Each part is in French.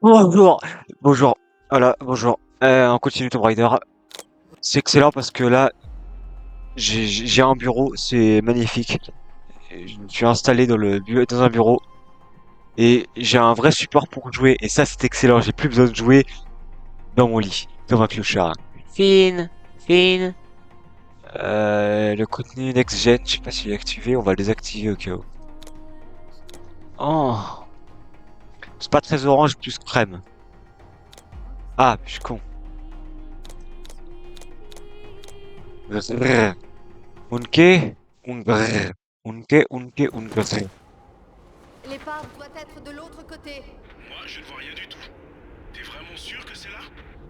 Bonjour, bonjour, voilà, bonjour. On continue Tomb Raider. C'est excellent parce que là, j'ai un bureau, c'est magnifique. Et je me suis installé dans un bureau et j'ai un vrai support pour jouer. Et ça, c'est excellent. J'ai plus besoin de jouer dans mon lit, comme un clochard. Fine, fine. Le contenu next gen, je sais pas s'il est activé. On va le désactiver au cas où. Oh, c'est pas très orange, plus crème. Ah, je suis con. Unke, ungrr. Ungrr. L'épave doit être de l'autre côté. Moi, je ne vois rien du tout. T'es vraiment sûr que c'est là?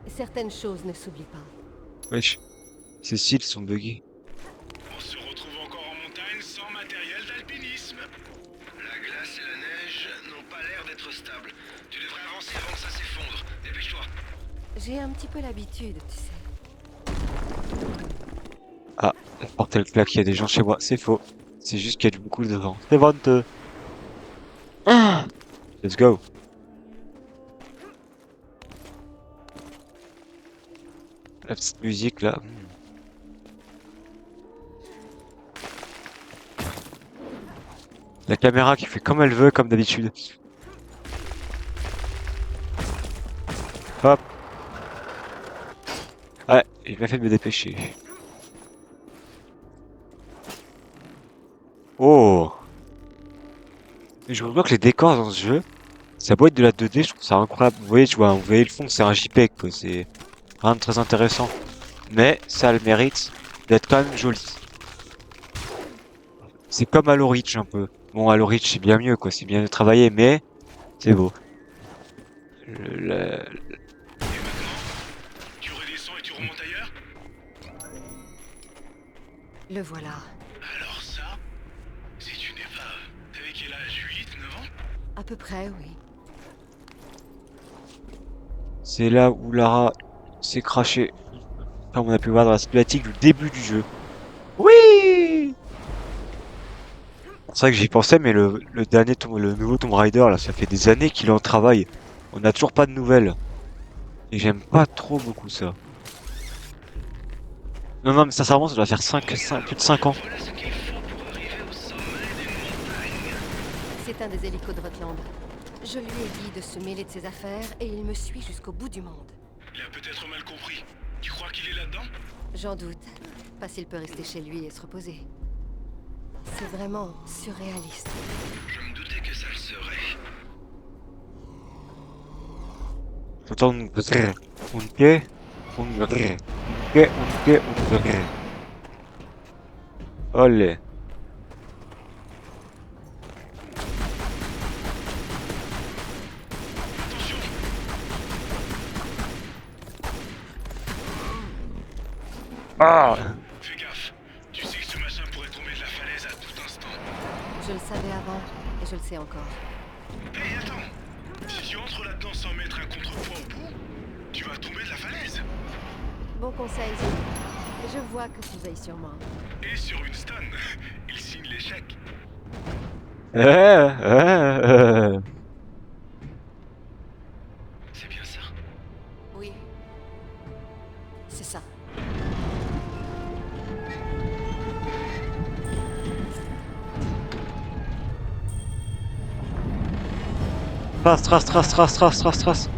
Certaines choses ne s'oublient pas. Wesh, ces cils sont buggés. On se retrouve encore en montagne sans matériel d'alpinisme. La glace et la neige n'ont pas l'air d'être stables. Tu devrais avancer avant que ça s'effondre. Dépêche-toi. J'ai un petit peu l'habitude, tu sais. Ah, la porte elle claque, il y a des gens chez moi. C'est faux. C'est juste qu'il y a beaucoup de vent. C'est venteux. Ah, let's go. La petite musique là. La caméra qui fait comme elle veut, comme d'habitude. Hop. Ouais, il m'a fait de me dépêcher. Oh. Je vois que les décors dans ce jeu, ça doit être de la 2D, je trouve ça incroyable. Vous voyez, vous voyez le fond, c'est un JPEG, quoi. C'est rien de très intéressant. Mais ça a le mérite d'être quand même joli. C'est comme Halo Reach un peu. Bon, Halo Reach c'est bien mieux, quoi. C'est bien travaillé, mais c'est beau. Le- Et maintenant, tu redescends et tu remontes ailleurs? Le voilà. Alors ça, c'est une épave. T'avais quel âge? 8, 9 ans? À peu près, oui. C'est là où Lara s'est crashée, comme on a pu voir dans la cinématique du début du jeu. Oui! C'est vrai que j'y pensais, mais le nouveau Tomb Raider, là, ça fait des années qu'il est en travail. On n'a toujours pas de nouvelles. Et j'aime pas trop beaucoup ça. Non, non, mais sincèrement, ça doit faire plus de 5 ans. Voilà ce qu'il faut pour arriver au sommet des montagnes. C'est un des hélicos de Rutland. Je lui ai dit de se mêler de ses affaires et il me suit jusqu'au bout du monde. Il a peut-être mal compris. Tu crois qu'il est là-dedans? J'en doute. Pas s'il peut rester chez lui et se reposer. C'est vraiment surréaliste. Je me doutais que ça le serait. J'entends un grrr, un que, un grrr, un grrr. Olé. Attention! Ah! Fais gaffe. Tu sais que ce machin pourrait tomber de la falaise à tout instant. Je le savais avant et je le sais encore. Hey, attends! Si tu entres là-dedans sans mettre un contrepoids au bout, tu vas tomber de la falaise. Bon conseil, Zee. Je vois que tu veilles sur moi. Et sur une stun, il signe l'échec. Euh. C'est bien ça? Oui. C'est ça. Trace.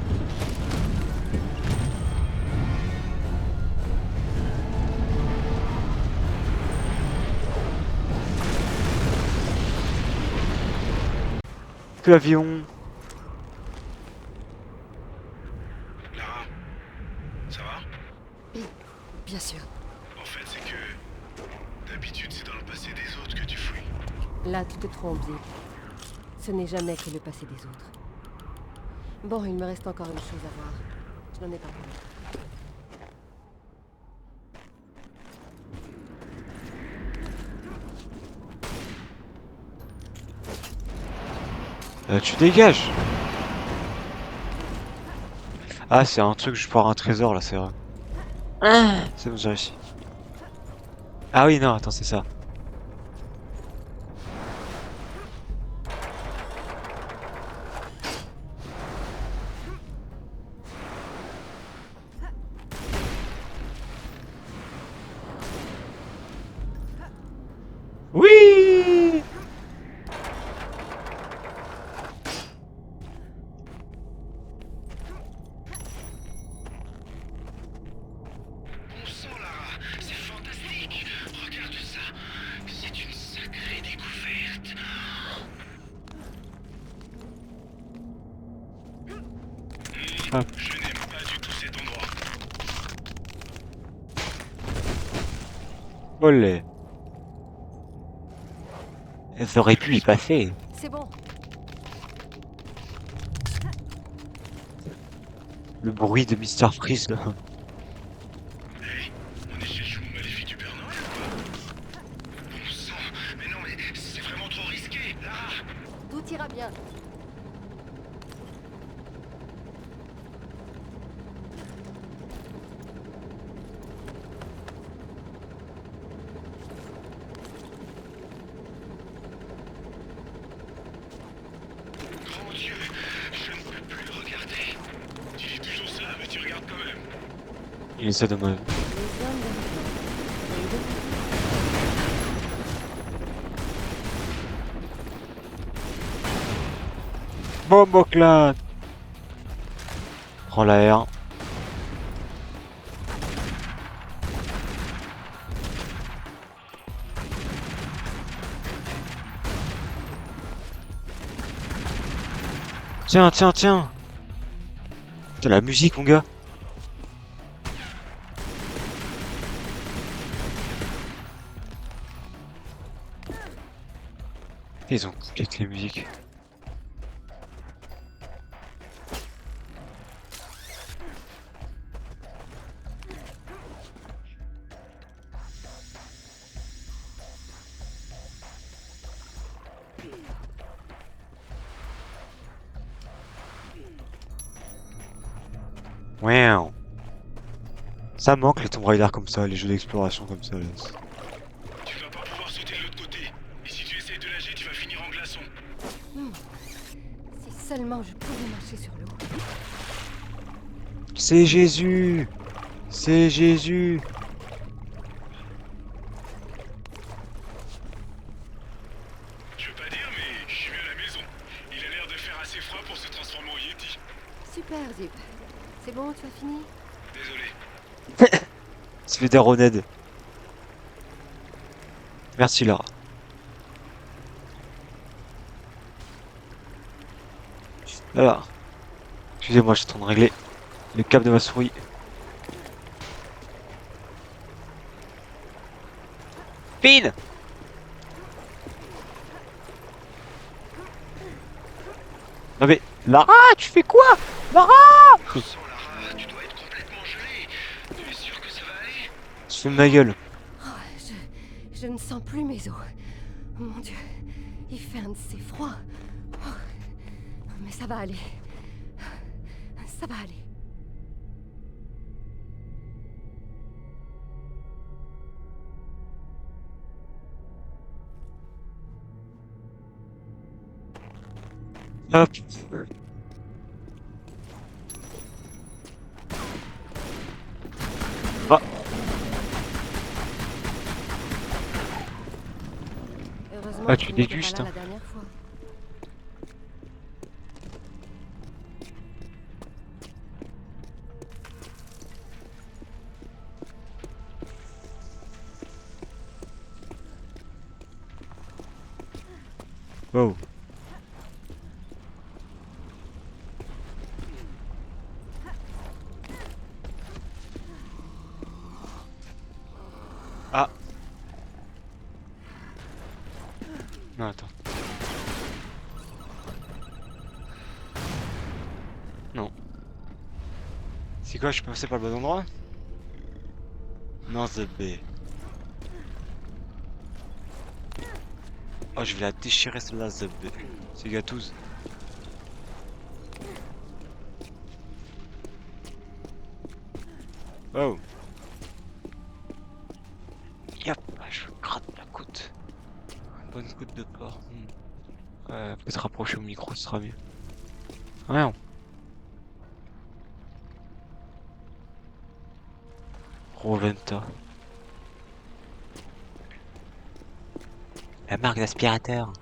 Plus avion. Lara, ça va? Oui, bien sûr. En fait, c'est que d'habitude, c'est dans le passé des autres que tu fouilles. Là, tu te trompes, Zee. Ce n'est jamais que le passé des autres. Bon, il me reste encore une chose à voir. Je n'en ai pas plus. Tu dégages. Ah, c'est un truc, je pour un trésor là, c'est vrai. Ah, c'est bon, j'ai réussi. Ah oui, non, attends, c'est ça. Hop. Je n'aime pas du tout cet endroit. Olé. Ça aurait pu y passer. C'est bon. Le bruit de Mr. Freeze là. Hey, on est chez le jumeau maléfique du Père Noël ou quoi? Bon sang, mais non mais c'est vraiment trop risqué, Lara. Tout ira bien. Grand Dieu, je ne peux plus le regarder. Tu dis toujours ça, mais tu regardes quand même. Il essaie de me... Les hommes de... Bomboclat. Prends la R. Tiens, tiens, tiens. C'est la musique, mon gars. Ils ont coupé les musiques. Wow. Ça manque les Tomb Raider comme ça, les jeux d'exploration comme ça. Là. Tu vas pas pouvoir sauter de l'autre côté. Et si tu essaies de nager, tu vas finir en glaçon. Si seulement je pouvais marcher sur l'eau. C'est Jésus. C'est Jésus. Je veux pas dire, mais je suis à la maison. Il a l'air de faire assez froid pour se transformer en Yeti. Super, Zip. C'est bon, tu as fini? Désolé. C'est fait des Roned. Merci Lara. Voilà. Excusez-moi, je suis en train de régler le câble de ma souris. Pin. Non mais Lara, tu fais quoi? Lara! Sang, Lara, tu dois être complètement gelée. Tu es sûr que ça va aller? Tu fais de ma gueule. Oh, je ne sens plus mes os. Mon Dieu, il fait un de ces froids. Oh, mais ça va aller. Ça va aller. Hop. Ah, Heureusement Ah, que tu n'étais pas dégustes, là hein. la dernière fois. wow. Ah. Non, attends. Non. C'est quoi, je suis passé par le bon endroit? Non, c'est B. Oh, je vais la déchirer celle-là, ZB. C'est gâteuse. Oh. Yep, je gratte la côte. Une bonne côte de porc. Peut-être rapprocher au micro, ce sera mieux. Rien. Roventa. La marque d'aspirateur.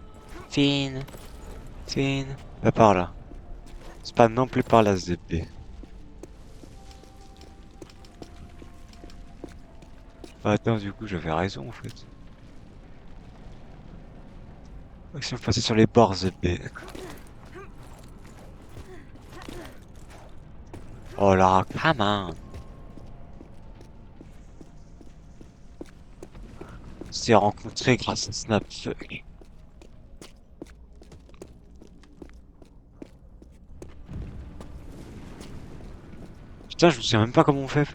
Fine. Fine. Pas par là. C'est pas non plus par la ZB. Ah, attends, du coup, j'avais raison en fait. Si on passait sur les bords ZB. Oh là, come on. On s'est rencontrés grâce à Snapfuck. Putain, je me souviens même pas comment on fait.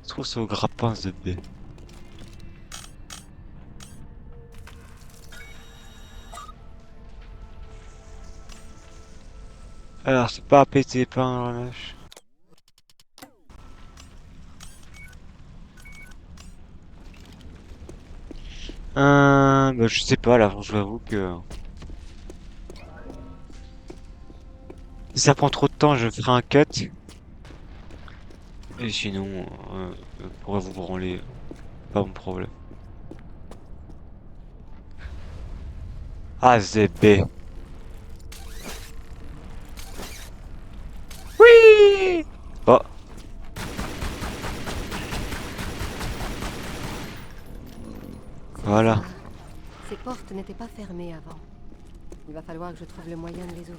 Je trouve ça au grappin, ce B. Alors, c'est pas à péter les pains, la vache. Bah, je sais pas, là, je vous avoue que... Si ça prend trop de temps, je ferai un cut. Et sinon, vous pourrez vous branler. Pas mon problème. Ah, c'est B. Oui. Oh, C'est voilà. bizarre. Ces portes n'étaient pas fermées avant. Il va falloir que je trouve le moyen de les ouvrir.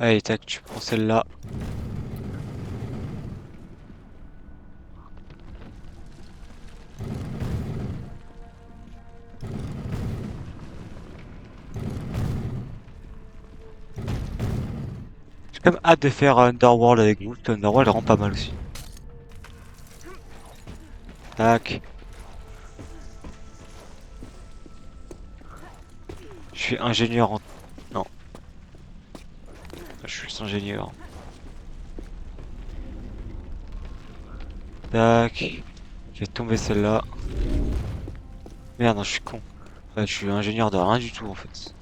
Allez, tac, tu prends celle-là. J'ai quand même hâte de faire Underworld avec vous. Underworld rend pas mal aussi. Tac. Je suis ingénieur en... Non, je suis ingénieur. Tac. Je vais tomber celle-là. Merde, non, je suis con. Je suis ingénieur de rien du tout en fait.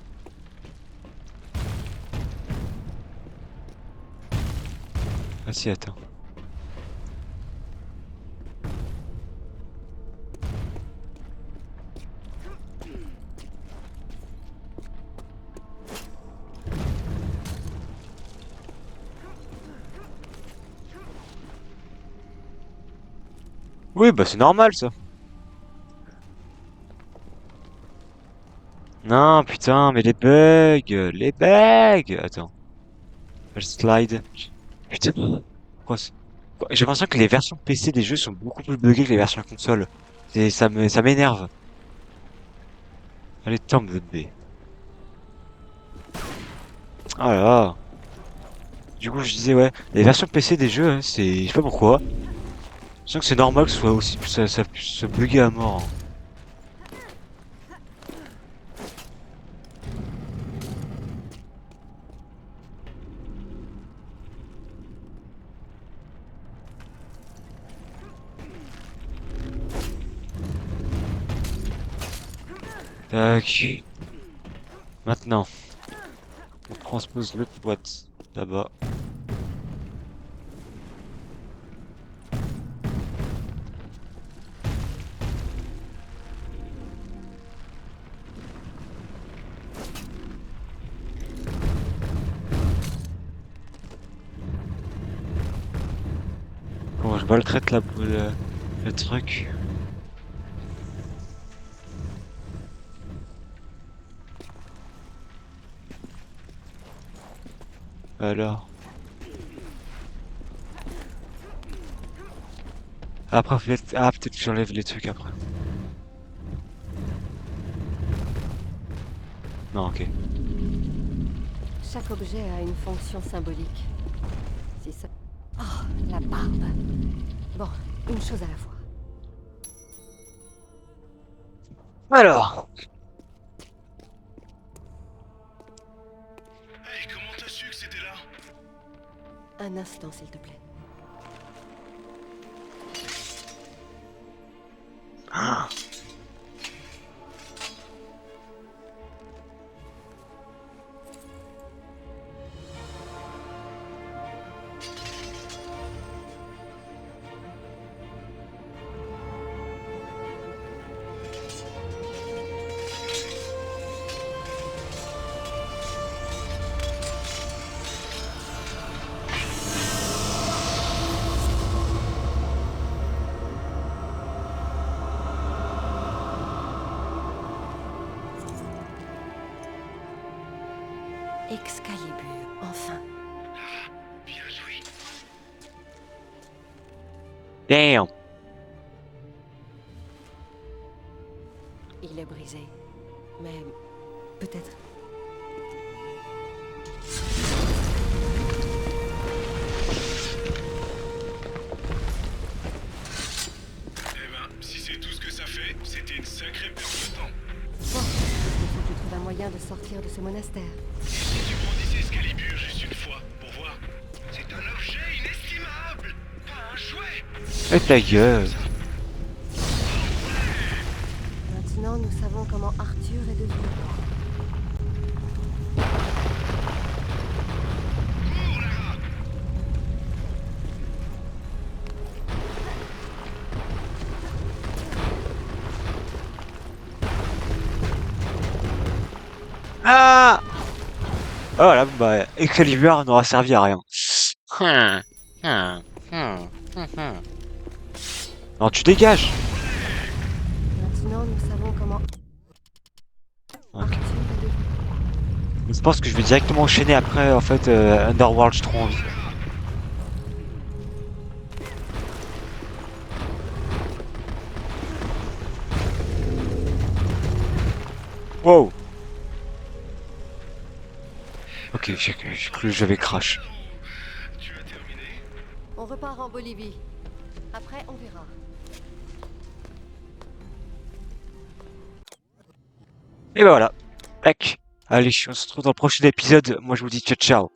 Ah si, attends. Oui, bah c'est normal ça. Non, putain, mais les bugs, les bugs. Attends, je slide. Putain, j'ai l'impression que les versions PC des jeux sont beaucoup plus buggées que les versions console. Ça m'énerve. Allez, tombe votre B. Ah là là. Du coup, je disais ouais, les versions PC des jeux, hein, c'est, je sais pas pourquoi. Je sens que c'est normal que ce soit aussi, ça puisse se bugger à mort, hein. Tac. Maintenant, on transpose l'autre boîte là-bas. Bon, je maltraite le truc. Alors. Après, peut-être que j'enlève les trucs après. Non, ok. Chaque objet a une fonction symbolique. Si ça... la barbe. Bon, une chose à la fois. Alors, Hey, comment t'as su que c'était là? Un instant, s'il te plaît. ah, Excalibur, enfin. Bien joué. damn. Il est brisé. Mais peut-être. Eh ben, si c'est tout ce que ça fait, c'était une sacrée perte de temps. Bon, il faut que je trouve un moyen de sortir de ce monastère. Si tu brandissais Excalibur juste une fois, pour voir. C'est un objet inestimable, pas un jouet. Et ta gueule. Maintenant, nous savons comment Arthur est devenu roi. Cours, Lara. Ah! Oh là, bah, Excalibur n'aura servi à rien. Hum, hum. Non, tu dégages. Maintenant, nous savons comment Ok. Arthur est devenu roi. Je pense que je vais directement enchaîner après, en fait, Underworld, j'ai trop envie. Wow. Ok, j'ai cru que j'avais crash. Tu as terminé? On repart en Bolivie. Après, on verra. Et bah voilà. Tac. Allez, on se retrouve dans le prochain épisode. Moi, je vous dis ciao, ciao.